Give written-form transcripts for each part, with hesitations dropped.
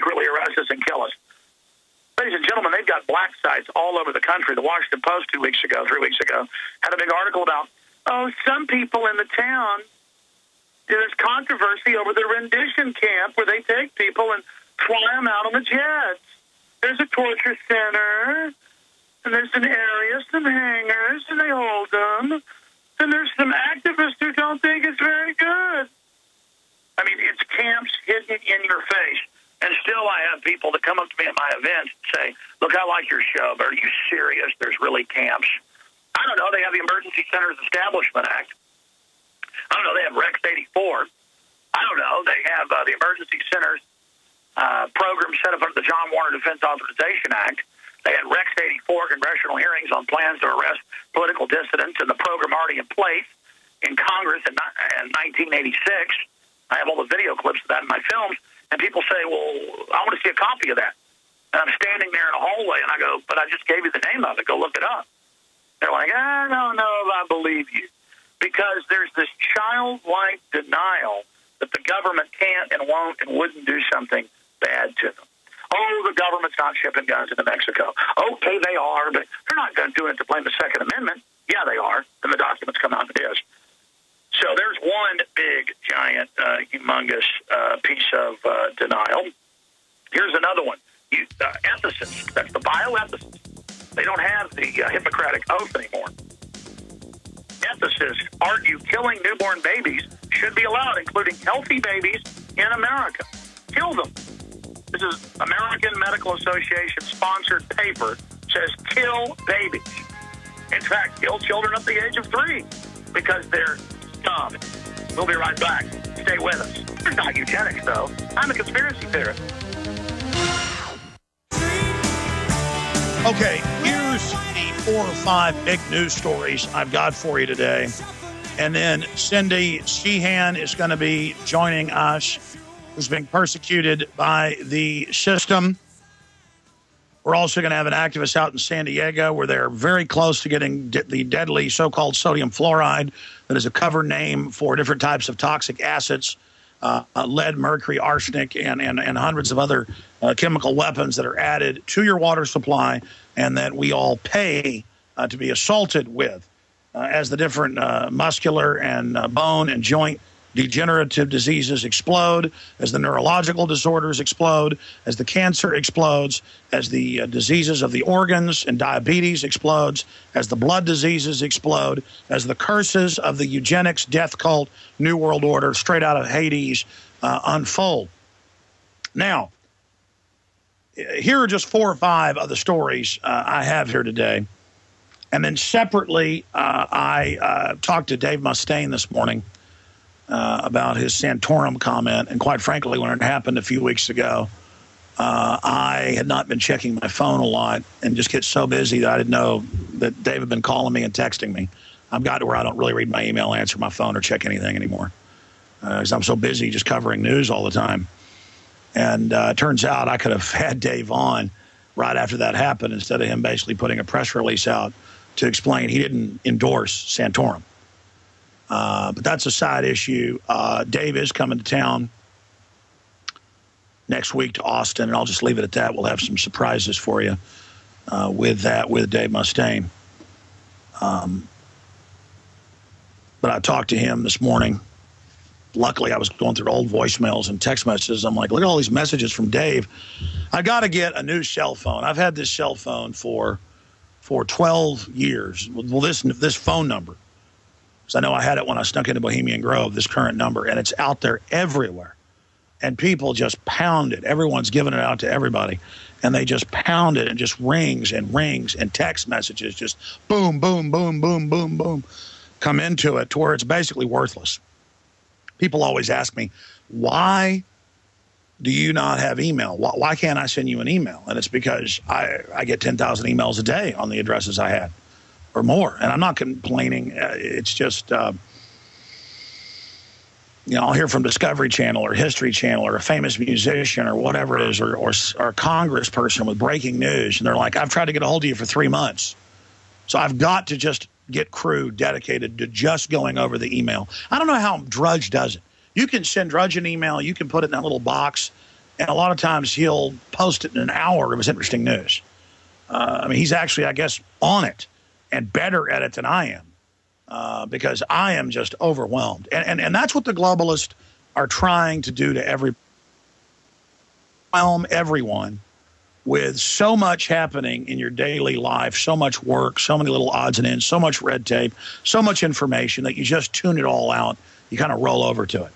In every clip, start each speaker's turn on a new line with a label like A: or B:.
A: secretly arrest us and kill us. Ladies and gentlemen, they've got black sites all over the country. The Washington Post 3 weeks ago, had a big article about, some people in the town, there's controversy over the rendition camp where they take people and fly them out on the jets. There's a torture center, and there's an area, some hangars, and they hold them. And there's some activists who don't think it's very good. I mean, it's camps hidden in your face. And still I have people that come up to me at my events and say, look, I like your show, but are you serious? There's really camps. I don't know. They have the Emergency Centers Establishment Act. I don't know. They have Rex 84. I don't know. They have the Emergency Centers program set up under the John Warner Defense Authorization Act. They had Rex 84 congressional hearings on plans to arrest political dissidents, and the program already in place in Congress in 1986. I have all the video clips of that in my films. And people say, well, I want to see a copy of that. And I'm standing there in a hallway, and I go, but I just gave you the name of it. Go look it up. They're like, I don't know if I believe you. Because there's this childlike denial that the government can't and won't and wouldn't do something bad to them. Oh, the government's not shipping guns into Mexico. Okay, they are, but they're not going to do it to blame the Second Amendment. Yeah, they are. And the documents come out it is. So there's one big, giant, humongous piece of denial. Here's another one. Ethicists. That's the bioethicists. They don't have the Hippocratic Oath anymore. Ethicists argue killing newborn babies should be allowed, including healthy babies in America. Kill them. This is American Medical Association-sponsored paper. Says kill babies. In fact, kill children up to the age of 3 because they're dumb. We'll be right back. Stay with us. It's not eugenics, though. I'm a conspiracy theorist.
B: Okay, here's the 4 or 5 big news stories I've got for you today. And then Cindy Sheehan is going to be joining us, who's being persecuted by the system. We're also going to have an activist out in San Diego where they're very close to getting the deadly so-called sodium fluoride that is a cover name for different types of toxic acids, lead, mercury, arsenic, and hundreds of other chemical weapons that are added to your water supply and that we all pay to be assaulted with as the different muscular and bone and joint degenerative diseases explode, as the neurological disorders explode, as the cancer explodes, as the diseases of the organs and diabetes explodes, as the blood diseases explode, as the curses of the eugenics, death cult, New World Order, straight out of Hades unfold. Now, here are just 4 or 5 of the stories I have here today. And then separately, I talked to Dave Mustaine this morning about his Santorum comment. And quite frankly, when it happened a few weeks ago, I had not been checking my phone a lot and just get so busy that I didn't know that Dave had been calling me and texting me. I've got to where I don't really read my email, answer my phone, or check anything anymore because I'm so busy just covering news all the time. And it turns out I could have had Dave on right after that happened instead of him basically putting a press release out to explain he didn't endorse Santorum. But that's a side issue. Dave is coming to town next week to Austin, and I'll just leave it at that. We'll have some surprises for you with Dave Mustaine. But I talked to him this morning. Luckily, I was going through old voicemails and text messages. I'm like, look at all these messages from Dave. I got to get a new cell phone. I've had this cell phone for 12 years. Well, this phone number. Because I know I had it when I snuck into Bohemian Grove, this current number, and it's out there everywhere. And people just pound it. Everyone's giving it out to everybody. And they just pound it and just rings and rings and text messages just boom, boom, boom, boom, boom, boom, come into it to where it's basically worthless. People always ask me, why do you not have email? Why can't I send you an email? And it's because I get 10,000 emails a day on the addresses I had. Or more, and I'm not complaining. It's just, I'll hear from Discovery Channel or History Channel or a famous musician or whatever it is, or a congressperson with breaking news, and they're like, I've tried to get a hold of you for 3 months. So I've got to just get crew dedicated to just going over the email. I don't know how Drudge does it. You can send Drudge an email, you can put it in that little box, And a lot of times he'll post it in an hour. It was interesting news. I mean, he's actually, I guess, on it and better at it than I am because I am just overwhelmed. And that's what the globalists are trying to do to everyone with so much happening in your daily life, so much work, so many little odds and ends, so much red tape, so much information that you just tune it all out. You kind of roll over to it.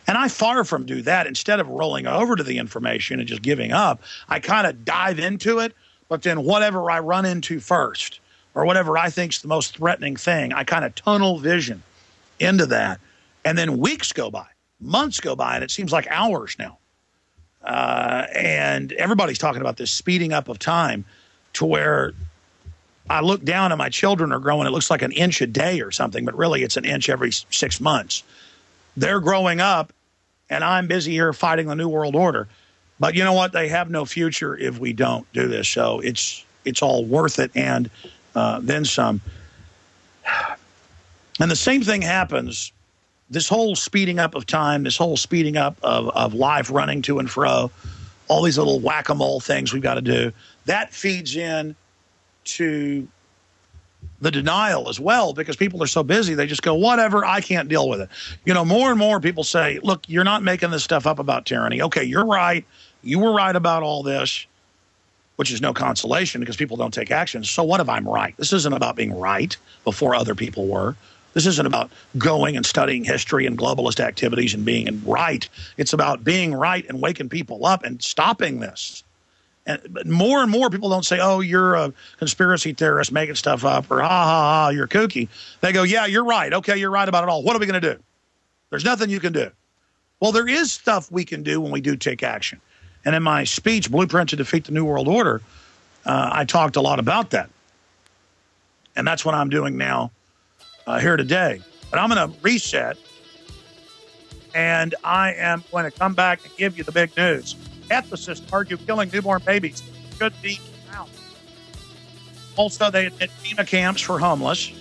B: And I far from do that. Instead of rolling over to the information and just giving up, I kind of dive into it. But then whatever I run into first or whatever I think is the most threatening thing, I kind of tunnel vision into that. And then weeks go by, months go by, and it seems like hours now. And everybody's talking about this speeding up of time to where I look down and my children are growing. It looks like an inch a day or something, but really it's an inch every 6 months. They're growing up, and I'm busy here fighting the New World Order. But you know what? They have no future if we don't do this. So it's all worth it and then some. And the same thing happens. This whole speeding up of time, this whole speeding up of life running to and fro, all these little whack-a-mole things we've got to do, that feeds in to the denial as well, because people are so busy, they just go, whatever, I can't deal with it. You know, more and more people say, look, you're not making this stuff up about tyranny. Okay, you're right. You were right about all this, which is no consolation because people don't take action. So what if I'm right? This isn't about being right before other people were. This isn't about going and studying history and globalist activities and being right. It's about being right and waking people up and stopping this. But more and more people don't say, oh, you're a conspiracy theorist making stuff up, or ha, ha, ha, you're kooky. They go, yeah, you're right. Okay, you're right about it all. What are we going to do? There's nothing you can do. Well, there is stuff we can do when we do take action. And in my speech, Blueprint to Defeat the New World Order, I talked a lot about that. And that's what I'm doing now here today. But I'm going to reset, and I am going to come back and give you the big news. Ethicists argue killing newborn babies should be out. Also, they admit FEMA camps for homeless.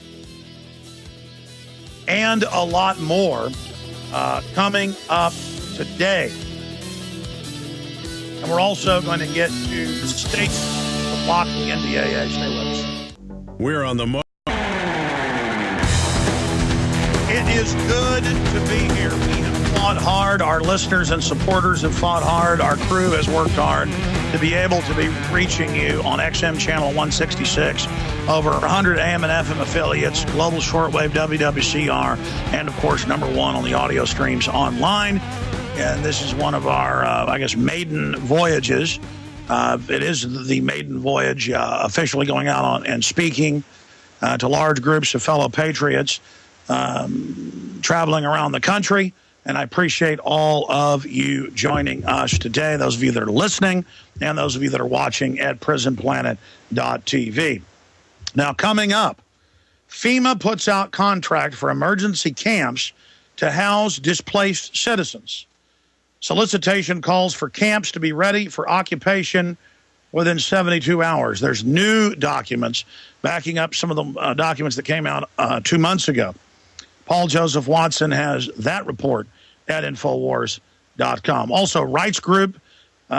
B: And a lot more coming up today. And we're also going to get to the states to block the NDAA. Stay with us.
C: We're on the
B: It is good to be here. We have fought hard. Our listeners and supporters have fought hard. Our crew has worked hard to be able to be reaching you on XM channel 166, over 100 AM and FM affiliates, global shortwave WWCR, and of course, #1 on the audio streams online. And this is one of our, I guess, maiden voyages. It is the maiden voyage, officially going out on and speaking to large groups of fellow patriots, traveling around the country. And I appreciate all of you joining us today, those of you that are listening and those of you that are watching at prisonplanet.tv. Now, coming up, FEMA puts out contract for emergency camps to house displaced citizens. Solicitation calls for camps to be ready for occupation within 72 hours. There's new documents backing up some of the documents that came out 2 months ago. Paul Joseph Watson has that report at Infowars.com. Also, rights group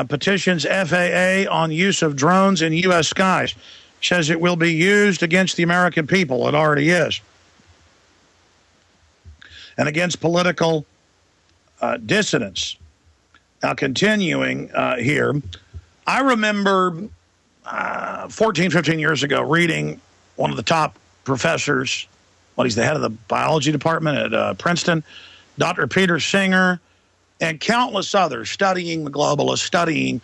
B: petitions FAA on use of drones in U.S. skies. Says it will be used against the American people. It already is. And against political dissidents. Now, continuing here, I remember 14, 15 years ago reading one of the top professors, he's the head of the biology department at Princeton, Dr. Peter Singer, and countless others studying the globalists, studying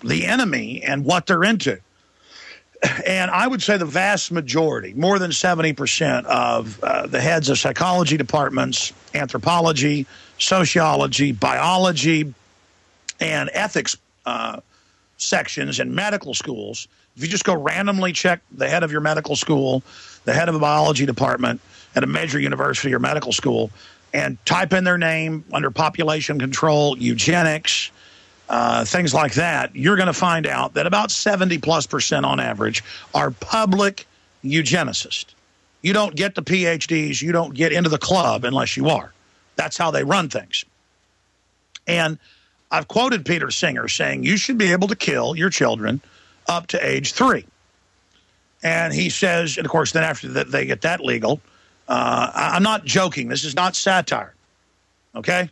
B: the enemy and what they're into. And I would say the vast majority, more than 70% of the heads of psychology departments, anthropology, sociology, biology, and ethics sections in medical schools, if you just go randomly check the head of your medical school, the head of a biology department at a major university or medical school, and type in their name under population control, eugenics, things like that, you're going to find out that about 70+% on average are public eugenicists. You don't get the PhDs, you don't get into the club unless you are. That's how they run things. And I've quoted Peter Singer saying you should be able to kill your children up to age 3. And he says, and of course, then after that they get that legal. I'm not joking. This is not satire. Okay?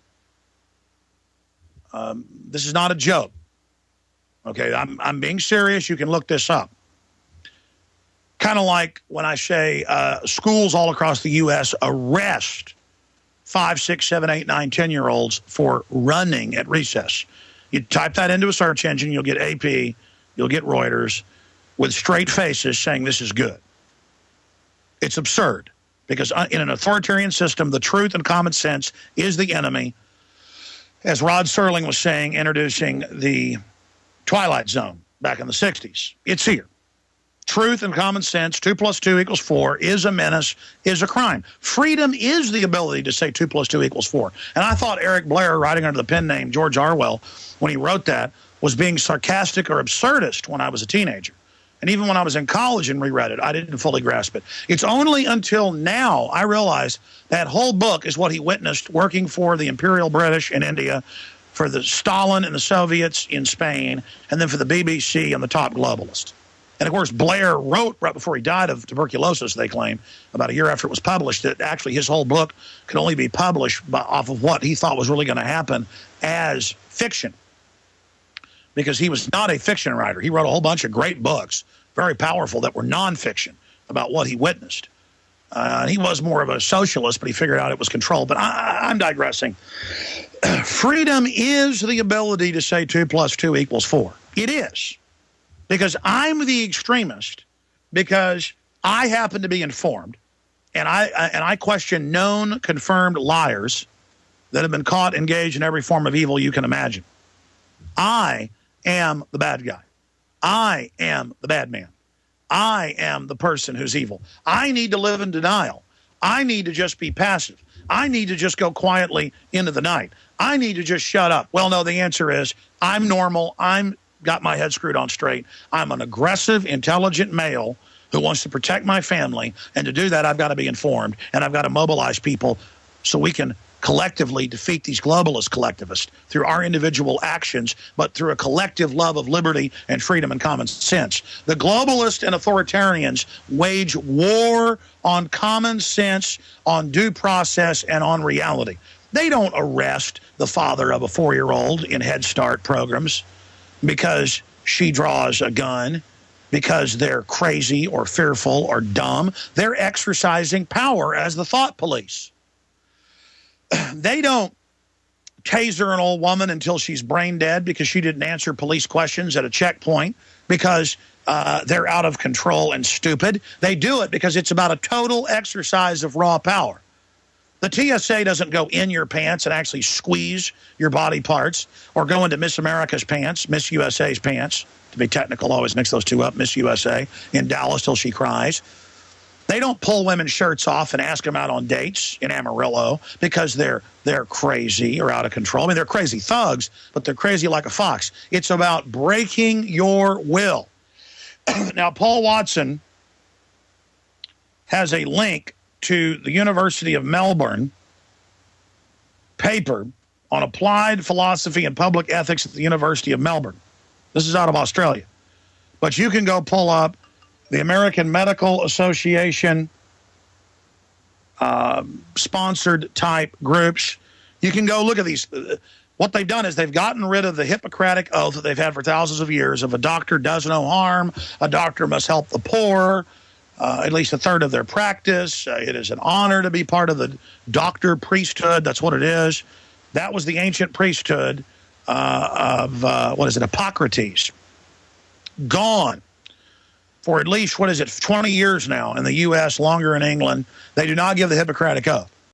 B: This is not a joke. Okay, I'm being serious. You can look this up. Kind of like when I say schools all across the U.S. arrest 5, 6, 7, 8, 9, 10-year-olds for running at recess. You type that into a search engine, you'll get AP, you'll get Reuters, with straight faces saying this is good. It's absurd, because in an authoritarian system, the truth and common sense is the enemy. As Rod Serling was saying, introducing the Twilight Zone back in the 60s. It's here. Truth and common sense, 2 + 2 = 4, is a menace, is a crime. Freedom is the ability to say 2 + 2 = 4. And I thought Eric Blair, writing under the pen name George Orwell, when he wrote that, was being sarcastic or absurdist when I was a teenager. And even when I was in college and reread it, I didn't fully grasp it. It's only until now I realized that whole book is what he witnessed working for the Imperial British in India, for the Stalin and the Soviets in Spain, and then for the BBC and the top globalists. And, of course, Blair wrote right before he died of tuberculosis, they claim, about a year after it was published, that actually his whole book could only be published off of what he thought was really going to happen as fiction. Because he was not a fiction writer. He wrote a whole bunch of great books, very powerful, that were nonfiction about what he witnessed. He was more of a socialist, but he figured out it was control. But I'm digressing. Freedom is the ability to say 2 + 2 = 4. It is. Because I'm the extremist, because I happen to be informed, and I question known, confirmed liars that have been caught engaged in every form of evil you can imagine. I am the bad guy. I am the bad man. I am the person who's evil. I need to live in denial. I need to just be passive. I need to just go quietly into the night. I need to just shut up. Well, no, the answer is I'm normal. I'm got my head screwed on straight. I'm an aggressive, intelligent male who wants to protect my family. And to do that, I've got to be informed, and I've got to mobilize people so we can collectively defeat these globalist collectivists through our individual actions, but through a collective love of liberty and freedom and common sense. The globalists and authoritarians wage war on common sense, on due process, and on reality. They don't arrest the father of a 4-year-old in Head Start programs because she draws a gun, because they're crazy or fearful or dumb. They're exercising power as the thought police. They don't taser an old woman until she's brain dead because she didn't answer police questions at a checkpoint, because they're out of control and stupid. They do it because it's about a total exercise of raw power. The TSA doesn't go in your pants and actually squeeze your body parts, or go into Miss America's pants, Miss USA's pants. To be technical, always mix those two up, Miss USA, in Dallas till she cries. They don't pull women's shirts off and ask them out on dates in Amarillo because they're crazy or out of control. I mean, they're crazy thugs, but they're crazy like a fox. It's about breaking your will. Now, Paul Watson has a link to the University of Melbourne paper on applied philosophy and public ethics at the University of Melbourne. This is out of Australia. But you can go pull up the American Medical Association sponsored type groups. You can go look at these. What they've done is they've gotten rid of the Hippocratic oath that they've had for thousands of years of a doctor does no harm, a doctor must help the poor, at least a third of their practice. It is an honor to be part of the doctor priesthood. That's what it is. That was the ancient priesthood of, Hippocrates. Gone for at least, 20 years now in the U.S., longer in England. They do not give the Hippocratic oath.